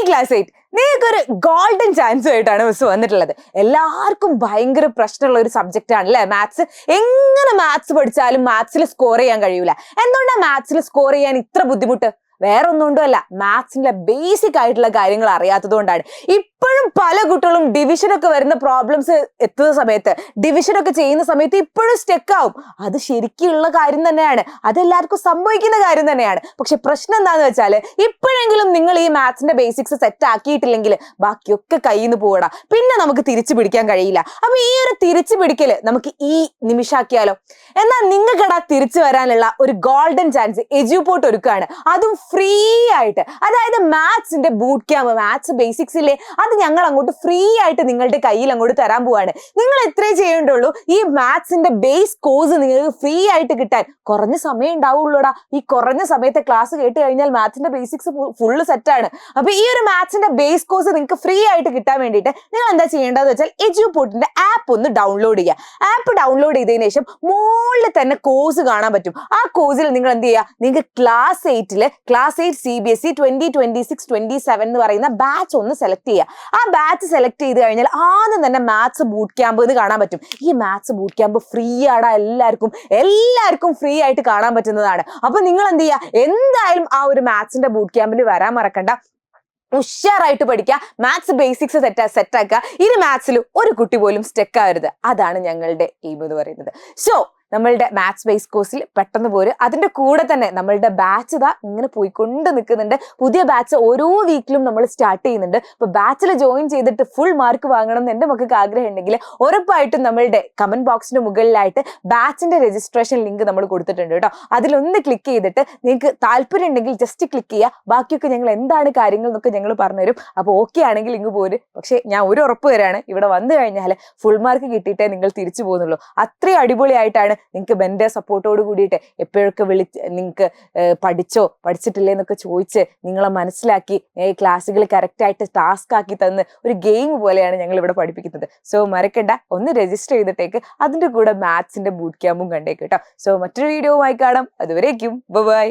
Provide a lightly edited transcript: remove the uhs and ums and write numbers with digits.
Class 8 നിങ്ങൾക്കൊരു golden chance ആയിട്ടാണ് miss വന്നിട്ടുള്ളത്. എല്ലാവർക്കും ഭയങ്കര പ്രശ്നമുള്ള ഒരു സബ്ജക്റ്റ് ആണ് അല്ലേ മാത്സ്. എങ്ങനെ മാത്സ് പഠിച്ചാലും മാത്സിൽ സ്കോർ ചെയ്യാൻ കഴിയൂല. എന്തുകൊണ്ടാണ് മാത്സിൽ സ്കോർ ചെയ്യാൻ ഇത്ര ബുദ്ധിമുട്ട്? വേറെ ഒന്നുകൊണ്ടുമല്ല, മാത്സിന്റെ ബേസിക് ആയിട്ടുള്ള കാര്യങ്ങൾ അറിയാത്തത് കൊണ്ടാണ്. ഇപ്പോഴും പല കുട്ടികളും ഡിവിഷനൊക്കെ വരുന്ന പ്രോബ്ലംസ് എത്തുന്ന സമയത്ത്, ഡിവിഷനൊക്കെ ചെയ്യുന്ന സമയത്ത് ഇപ്പോഴും സ്റ്റെക്ക് ആവും. അത് ശരിക്കുള്ള കാര്യം തന്നെയാണ്, അതെല്ലാവർക്കും സംഭവിക്കുന്ന കാര്യം തന്നെയാണ്. പക്ഷെ പ്രശ്നം എന്താന്ന് വെച്ചാൽ, ഇപ്പോഴെങ്കിലും നിങ്ങൾ ഈ മാത്സിന്റെ ബേസിക്സ് സെറ്റ് ആക്കിയിട്ടില്ലെങ്കിൽ ബാക്കിയൊക്കെ കയ്യിൽ നിന്ന് പോകണം, പിന്നെ നമുക്ക് തിരിച്ചു പിടിക്കാൻ കഴിയില്ല. അപ്പൊ ഈ ഒരു തിരിച്ചു പിടിക്കല് നമുക്ക് ഈ നിമിഷാക്കിയാലോ? എന്നാൽ നിങ്ങൾക്കടാ തിരിച്ചു വരാനുള്ള ഒരു ഗോൾഡൻ ചാൻസ് എജ്യൂപോർട്ട് ഒരുക്കുകയാണ്, അതും ഫ്രീ ആയിട്ട്. അതായത് മാത്സിന്റെ ബൂട്ട് ക്യാമ്പ്, മാത്സ് ബേസിക്സ് ഇല്ലേ, അത് ഞങ്ങൾ അങ്ങോട്ട് ഫ്രീ ആയിട്ട് നിങ്ങളുടെ കയ്യിൽ അങ്ങോട്ട് തരാൻ പോവാണ്. നിങ്ങൾ എത്രേ ചെയ്യേണ്ടുള്ളൂ, ഈ മാത്സിന്റെ ബേസ് കോഴ്സ് നിങ്ങൾക്ക് ഫ്രീ ആയിട്ട് കിട്ടാൻ കുറഞ്ഞ സമയം ഉണ്ടാവുള്ളൂടാ. ഈ കുറഞ്ഞ സമയത്തെ ക്ലാസ് കേട്ട് കഴിഞ്ഞാൽ മാത്സിന്റെ ബേസിക്സ് ഫുള്ള് സെറ്റാണ്. അപ്പൊ ഈ ഒരു മാത്സിന്റെ ബേസ് കോഴ്സ് നിങ്ങൾക്ക് ഫ്രീ ആയിട്ട് കിട്ടാൻ വേണ്ടിയിട്ട് നിങ്ങൾ എന്താ ചെയ്യേണ്ടതെന്ന് വെച്ചാൽ, എജ്യൂപോർട്ടിന്റെ ആപ്പ് ഒന്ന് ഡൗൺലോഡ് ചെയ്യുക. ആപ്പ് ഡൗൺലോഡ് ചെയ്തതിനു ശേഷം മുകളിൽ തന്നെ കോഴ്സ് കാണാൻ പറ്റും. ആ കോഴ്സിൽ നിങ്ങൾ എന്ത് ചെയ്യുക, നിങ്ങൾക്ക് ക്ലാസ് 8 CBSE 2026-27 എന്ന് പറയുന്ന ബാച്ച് ഒന്ന് സെലക്ട് ചെയ്യുക. ആ ബാച്ച് സെലക്ട് ചെയ്ത് കഴിഞ്ഞാൽ ആദ്യം തന്നെ മാത്സ് ബൂട്ട് ക്യാമ്പ് എന്ന് കാണാൻ പറ്റും. ഈ മാത്സ് ബൂട്ട് ക്യാമ്പ് ഫ്രീ ആടാ, എല്ലാവർക്കും ഫ്രീ ആയിട്ട് കാണാൻ പറ്റുന്നതാണ്. അപ്പൊ നിങ്ങൾ എന്ത് ചെയ്യുക, എന്തായാലും ആ ഒരു മാത്സിന്റെ ബൂട്ട് ക്യാമ്പിൽ വരാൻ മറക്കണ്ട. ഉഷാറായിട്ട് പഠിക്കുക, മാത്സ് ബേസിക്സ് സെറ്റാക്കുക. ഇനി മാത്സിൽ ഒരു കുട്ടി പോലും സ്റ്റെക്ക് ആവരുത്. അതാണ് ഞങ്ങളുടെ എയിം എന്ന് പറയുന്നത്. സോ നമ്മളുടെ മാത്സ് ബേസ് കോഴ്സിൽ പെട്ടെന്ന് പോര്. അതിന്റെ കൂടെ തന്നെ നമ്മളുടെ ബാച്ച് ഇതാ ഇങ്ങനെ പോയിക്കൊണ്ട് നിൽക്കുന്നുണ്ട്. പുതിയ ബാച്ച് ഓരോ വീക്കിലും നമ്മൾ സ്റ്റാർട്ട് ചെയ്യുന്നുണ്ട്. അപ്പൊ ബാച്ചിൽ ജോയിൻ ചെയ്തിട്ട് ഫുൾ മാർക്ക് വാങ്ങണം എന്ന് എൻ്റെ മക്കൾക്ക് ആഗ്രഹം ഉണ്ടെങ്കിൽ ഉറപ്പായിട്ടും നമ്മളുടെ കമന്റ് ബോക്സിന് മുകളിലായിട്ട് ബാച്ചിന്റെ രജിസ്ട്രേഷൻ ലിങ്ക് നമ്മൾ കൊടുത്തിട്ടുണ്ട് കേട്ടോ. അതിലൊന്ന് ക്ലിക്ക് ചെയ്തിട്ട് നിങ്ങൾക്ക് താല്പര്യം ഉണ്ടെങ്കിൽ ജസ്റ്റ് ക്ലിക്ക് ചെയ്യുക. ബാക്കിയൊക്കെ ഞങ്ങൾ എന്താണ് കാര്യങ്ങൾ എന്നൊക്കെ ഞങ്ങൾ പറഞ്ഞുതരും. അപ്പോൾ ഓക്കെ ആണെങ്കിൽ ഇങ്ങ് പോര്. പക്ഷെ ഞാൻ ഒരു ഉറപ്പ് തരാണ്, ഇവിടെ വന്നു കഴിഞ്ഞാൽ ഫുൾ മാർക്ക് കിട്ടിയിട്ടേ നിങ്ങൾ തിരിച്ചു പോകുന്നുള്ളൂ. അത്രയും അടിപൊളിയായിട്ടാണ് നിങ്ങൾക്ക് എൻ്റെ സപ്പോർട്ടോട് കൂടിയിട്ട് എപ്പോഴൊക്കെ നിങ്ങൾക്ക് പഠിച്ചിട്ടില്ലേ എന്നൊക്കെ ചോദിച്ച് നിങ്ങളെ മനസ്സിലാക്കി ക്ലാസ്സുകൾ കറക്റ്റായിട്ട് ടാസ്ക് ആക്കി തന്ന് ഒരു ഗെയിം പോലെയാണ് ഞങ്ങൾ ഇവിടെ പഠിപ്പിക്കുന്നത്. സോ മറക്കണ്ട, ഒന്ന് രജിസ്റ്റർ ചെയ്തിട്ടേക്ക്. അതിൻ്റെ കൂടെ മാത്സിന്റെ ബൂട്ട് ക്യാമ്പും കണ്ടേക്ക് കേട്ടോ. സോ മറ്റൊരു വീഡിയോവുമായി കാണാം. അതുവരേക്കും ബൈ.